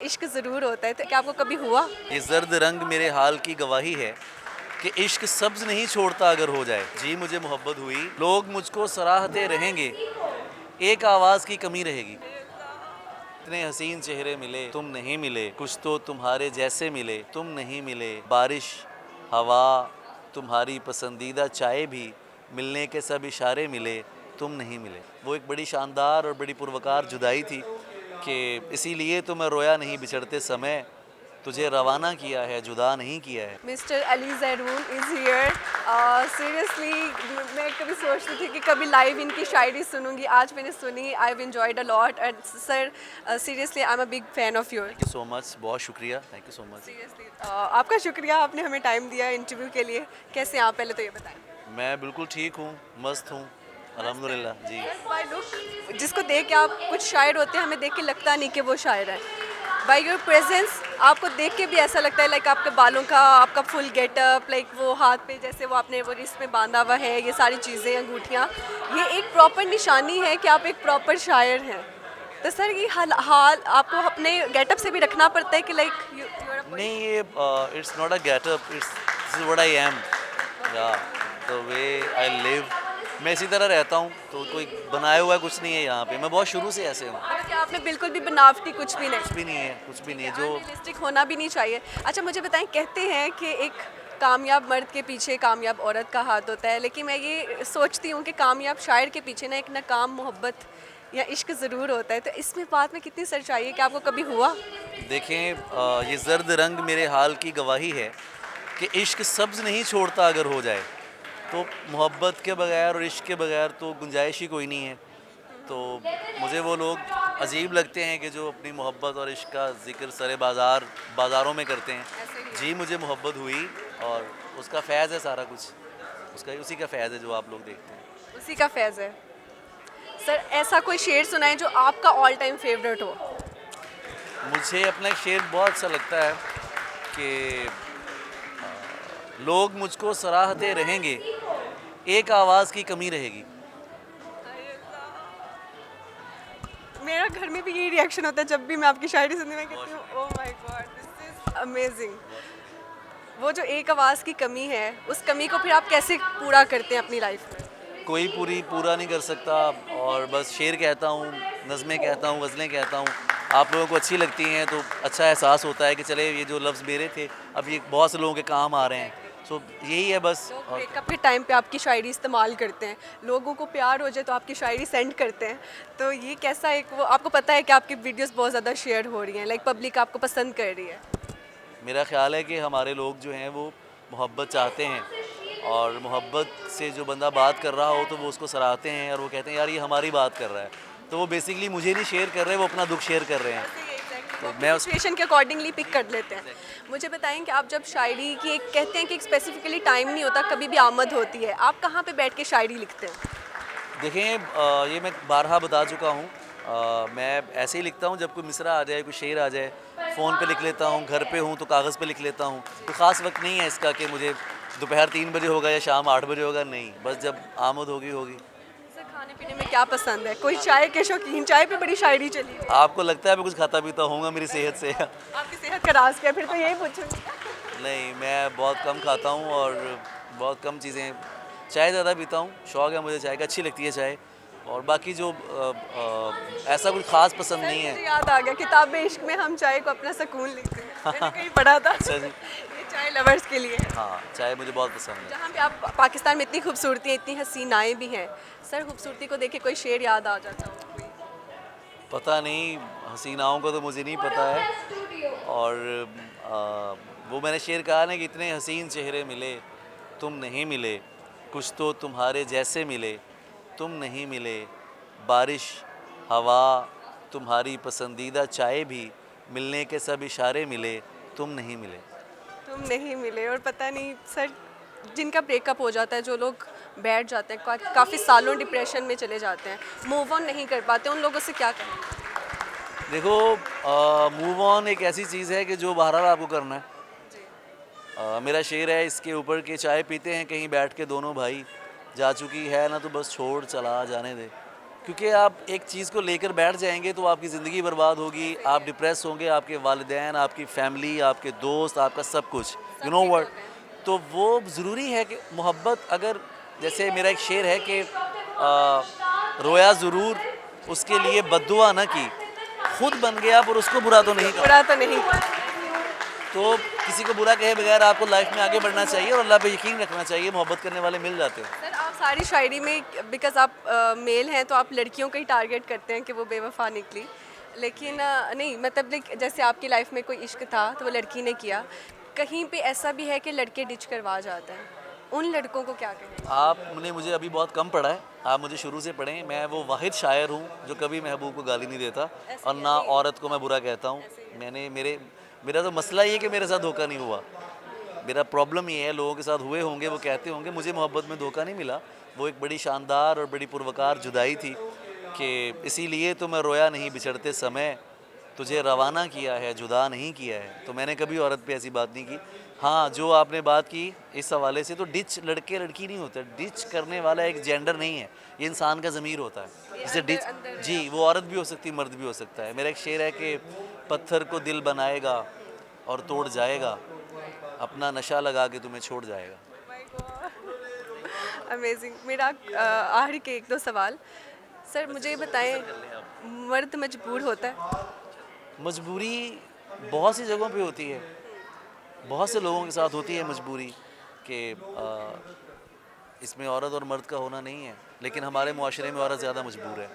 इश्क ज़रूर होता है, तो क्या आपको कभी हुआ? ये जर्द रंग मेरे हाल की गवाही है कि इश्क सब्ज नहीं छोड़ता अगर हो जाए। जी मुझे मोहब्बत हुई, लोग मुझको सराहते रहेंगे, एक आवाज़ की कमी रहेगी। इतने हसीन चेहरे मिले तुम नहीं मिले, कुछ तो तुम्हारे जैसे मिले तुम नहीं मिले। बारिश, हवा, तुम्हारी पसंदीदा चाय भी, मिलने के सब इशारे मिले तुम नहीं मिले। वो एक बड़ी शानदार और बड़ी पुरवकार जुदाई थी कि इसीलिए तो मैं रोया नहीं बिछड़ते समय, तुझे रवाना किया है जुदा नहीं किया है। Mister Ali Zairun is here. Seriously मैं कभी सोचती थी कि कभी लाइव इनकी शायरी सुनूंगी, आज मैंने सुनी। I have enjoyed a lot and sir seriously I am a big fan of your. Thank you so much, बहुत शुक्रिया, thank you so much. Seriously आपका शुक्रिया, आपने हमें टाइम दिया इंटरव्यू के लिए। कैसे हैं आप, पहले तो ये बताएं। मैं बिल्कुल ठीक हूँ, मस्त हूँ, अल्हम्दुलिल्लाह जी। बाय लुक, जिसको देख के आप, कुछ शायर होते हैं हमें देख के लगता नहीं कि वो शायर है। बाय योर प्रेजेंस आपको देख के भी ऐसा लगता है, लाइक आपके बालों का, आपका फुल गेटअप, लाइक वो हाथ पे जैसे वो आपने वो रिस्ट में बांधा हुआ है, ये सारी चीज़ें, अंगूठियाँ, ये एक प्रॉपर निशानी है कि आप एक प्रॉपर शायर हैं। तो सर ये हाल हाल आपको अपने गेटअप से भी रखना पड़ता है कि लाइक नहीं, ये it's not a getup, it's this is what I am, या द वे आई लिव। मैं इसी तरह रहता हूँ, तो कोई बनाया हुआ कुछ नहीं है यहाँ पे। मैं बहुत शुरू से ऐसे हूँ, कि आपने बिल्कुल भी बनावटी कुछ भी नहीं? कुछ भी नहीं है, कुछ भी नहीं है जो। अनरियलिस्टिक होना भी नहीं चाहिए। अच्छा मुझे बताएं, कहते हैं कि एक कामयाब मर्द के पीछे कामयाब औरत का हाथ होता है, लेकिन मैं ये सोचती हूँ कि कामयाब शायर के पीछे ना एक नाकाम मोहब्बत या इश्क ज़रूर होता है। तो इसमें बात में कितनी सच्चाई है, कि आपको कभी हुआ? देखें, ये जर्द रंग मेरे हाल की गवाही है कि इश्क सब्ज नहीं छोड़ता अगर हो जाए। तो मोहब्बत के बगैर और इश्क के बगैर तो गुंजाइश ही कोई नहीं है। तो मुझे वो लोग अजीब लगते हैं कि जो अपनी मोहब्बत और इश्क का जिक्र सरे बाज़ारों में करते हैं। ऐसे ही जी मुझे मोहब्बत हुई, और उसका फैज़ है सारा कुछ, उसका उसी का फैज़ है जो आप लोग देखते हैं। उसी का फैज़ है। सर ऐसा कोई शेर सुनाए जो आपका ऑल टाइम फेवरेट हो? मुझे अपना एक शेर बहुत अच्छा लगता है कि लोग मुझको सराहते रहेंगे, एक आवाज़ की कमी रहेगी। मेरा घर में भी यही रिएक्शन होता है जब भी मैं आपकी शायरी सुनती हूँ। मैं कहती हूँ oh my God, this is amazing. वो जो एक आवाज़ की कमी है, उस कमी को फिर आप कैसे पूरा करते हैं अपनी लाइफ में? कोई पूरा नहीं कर सकता, और बस शेर कहता हूँ, नज़में कहता हूँ, गज़लें कहता हूँ। आप लोगों को अच्छी लगती हैं तो अच्छा एहसास होता है कि चले ये जो लफ्ज़ मेरे थे अब ये बहुत से लोगों के काम आ रहे हैं। सो यही है बस। लोग और ब्रेकअप के टाइम पे आपकी शायरी इस्तेमाल करते हैं, लोगों को प्यार हो जाए तो आपकी शायरी सेंड करते हैं। तो ये कैसा एक, वो आपको पता है कि आपकी वीडियोस बहुत ज़्यादा शेयर हो रही हैं, लाइक पब्लिक आपको पसंद कर रही है। मेरा ख़्याल है कि हमारे लोग जो हैं वो मोहब्बत चाहते हैं, और मोहब्बत से जो बंदा बात कर रहा हो तो वो उसको सराहते हैं, और वो कहते हैं यार ये हमारी बात कर रहा है। तो वो बेसिकली मुझे नहीं शेयर कर रहे, वो अपना दुख शेयर कर रहे हैं। तो मैं उस सिचुएशन के अकॉर्डिंगली पिक कर लेते हैं। मुझे बताएं कि आप जब शायरी की, एक कहते हैं कि एक स्पेसिफिकली टाइम नहीं होता, कभी भी आमद होती है, आप कहाँ पे बैठ के शायरी लिखते हैं? देखें, ये मैं बारहा बता चुका हूँ। मैं ऐसे ही लिखता हूँ, जब कोई मिसरा आ जाए, कोई शेर आ जाए, फ़ोन पे लिख लेता हूँ, घर पे हूँ तो कागज़ पे लिख लेता हूँ। कोई ख़ास वक्त नहीं है इसका कि मुझे दोपहर 3 बजे होगा या शाम 8 बजे होगा, नहीं, बस जब आमद होगी होगी। सर खाने पीने में क्या पसंद है? कोई चाय के शौकीन, चाय पे बड़ी शायरी चली है। आपको लगता है मैं कुछ खाता पीता होऊंगा मेरी सेहत से? आपकी सेहत का राज क्या है? फिर तो यही पूछूंगी। नहीं, मैं बहुत कम खाता हूँ, और बहुत कम चीज़ें, चाय ज़्यादा पीता हूँ, शौक़ है मुझे चाय का, अच्छी लगती है चाय। और बाकी जो ऐसा कुछ ख़ास पसंद नहीं है। मुझे याद आ गया, किताब इश्क में हम चाय को अपना सुकून लिखते हैं, मैंने कहीं पढ़ा था। अच्छा जी। ये चाय लवर्स के लिए है। हाँ, चाय मुझे बहुत पसंद है। जहाँ पे आप, पाकिस्तान में इतनी खूबसूरती है, इतनी हसीनाएं भी हैं, सर खूबसूरती को देख के कोई शेर याद आ जाता हो कोई? पता नहीं, हसीनाओं का तो मुझे नहीं पता है। और वो मैंने शेर कहा ना कि इतने हसीन चेहरे मिले तुम नहीं मिले, कुछ तो तुम्हारे जैसे मिले तुम नहीं मिले। बारिश, हवा, तुम्हारी पसंदीदा चाय भी, मिलने के सब इशारे मिले तुम नहीं मिले। तुम नहीं मिले। और पता नहीं सर, जिनका ब्रेकअप हो जाता है, जो लोग बैठ जाते हैं, काफ़ी सालों डिप्रेशन में चले जाते हैं, मूव ऑन नहीं कर पाते, उन लोगों से क्या कहें? देखो, मूव ऑन एक ऐसी चीज़ है कि जो बहरहाल आपको करना है। मेरा शेर है इसके ऊपर कि चाय पीते हैं कहीं बैठ के दोनों भाई, जा चुकी है ना तो बस छोड़ चला जाने दे, क्योंकि आप एक चीज़ को लेकर बैठ जाएंगे तो आपकी ज़िंदगी बर्बाद होगी, आप डिप्रेस होंगे, आपके वालिदैन, आपकी फैमिली, आपके दोस्त, आपका सब कुछ, यू नो व्हाट। तो वो ज़रूरी है कि मोहब्बत, अगर जैसे मेरा एक शेर है कि रोया ज़रूर उसके लिए बद्दुआ ना की, खुद बन गया पर उसको बुरा तो नहीं कहा। बुरा तो नहीं। तो किसी को बुरा कहे बगैर आपको लाइफ में आगे बढ़ना चाहिए और अल्लाह पे यकीन रखना चाहिए, मोहब्बत करने वाले मिल जाते हैं। सर आप सारी शायरी में, बिकॉज आप मेल हैं तो आप लड़कियों का ही टारगेट करते हैं कि वो बेवफा निकली, लेकिन नहीं मतलब जैसे आपकी लाइफ में कोई इश्क था तो वो लड़की ने किया, कहीं पे ऐसा भी है कि लड़के डिच करवा जाते हैं, उन लड़कों को क्या कहें? आपने मुझे अभी बहुत कम पढ़ा है, आप मुझे शुरू से पढ़ें। मैं वो वाहिद शायर हूँ जो कभी महबूब को गाली नहीं देता और ना औरत को मैं बुरा कहता हूँ। मेरा तो मसला ये है कि मेरे साथ धोखा नहीं हुआ। मेरा प्रॉब्लम ये है, लोगों के साथ हुए होंगे, वो कहते होंगे, मुझे मोहब्बत में धोखा नहीं मिला। वो एक बड़ी शानदार और बड़ी पुरवकार जुदाई थी कि इसीलिए तो मैं रोया नहीं बिछड़ते समय, तुझे रवाना किया है जुदा नहीं किया है। तो मैंने कभी औरत पे ऐसी बात नहीं की। हाँ, जो आपने बात की इस हवाले से, तो डिच लड़के लड़की नहीं होता, डिच करने वाला एक जेंडर नहीं है, ये इंसान का ज़मीर होता है। जैसे डिच, जी, वो औरत भी हो सकती है, मर्द भी हो सकता है। मेरा एक शेर है कि पत्थर को दिल बनाएगा और तोड़ जाएगा, अपना नशा लगा के तुम्हें छोड़ जाएगा। अमेजिंग। मेरा आखिरी के 1-2 सवाल, सर मुझे ये बताएं, मर्द मजबूर होता है? मजबूरी बहुत सी जगहों पे होती है, बहुत से लोगों के साथ होती है मजबूरी कि इसमें औरत और मर्द का होना नहीं है, लेकिन हमारे मुआशरे में औरत ज़्यादा मजबूर है,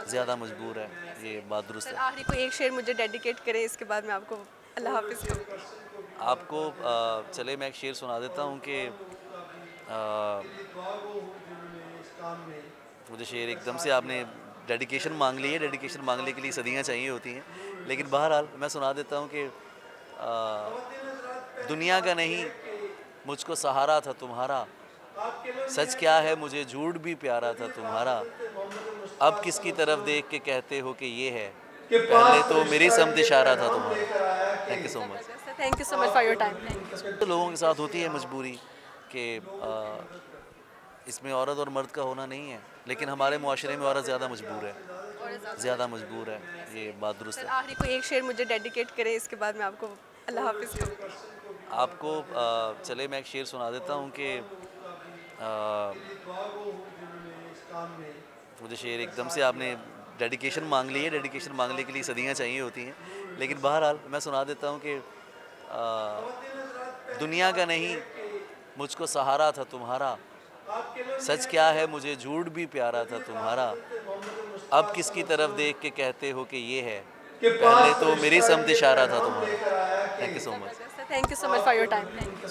ज़्यादा मजबूर है, ये बात दुरुस्त सर है। आखिरी को एक शेर मुझे डेडिकेट करें, इसके बाद मैं आपको अल्लाह हाफिज़ कहूँगी। आपको चले मैं एक शेर सुना देता हूँ कि मुझे शेर एकदम से आपने डेडिकेशन मांग ली है, डेडिकेशन मांगने के लिए सदियाँ चाहिए होती हैं, लेकिन बहरहाल मैं सुना देता हूँ कि दुनिया का नहीं मुझको सहारा था तुम्हारा, सच क्या है मुझे झूठ भी प्यारा था तुम्हारा, अब किसकी तरफ देख के कहते हो कि ये है, पहले तो मेरी समत इशारा था तुम्हारा। Thank you so much. Sir thank you so much for your time. Thank you. तो लोगों के साथ होती है मजबूरी कि इसमें औरत और मर्द का होना नहीं है, लेकिन हमारे मुआशरे में औरत ज़्यादा मजबूर है, ज़्यादा मजबूर है, ये बात दुरुस्त सर है। आखिरी को एक शेर मुझे डेडिकेट करें, इसके बाद मैं आपको अल्लाह हाफिज़ कहूँगी। आपको चले मैं एक शेर सुना देता हूँ कि मुझे शेर एकदम से आपने डेडिकेशन मांग ली है, डेडिकेशन मांगने के लिए सदियाँ चाहिए होती हैं, लेकिन बहरहाल मैं सुना देता हूँ कि दुनिया का नहीं मुझको सहारा था तुम्हारा, सच क्या है मुझे झूठ भी प्यारा था तुम्हारा, अब किसकी तरफ देख के कहते हो कि ये है, पहले तो मेरी समत इशारा था तुम्हारा। Thank you so much. Sir thank you so much for your time. Thank you.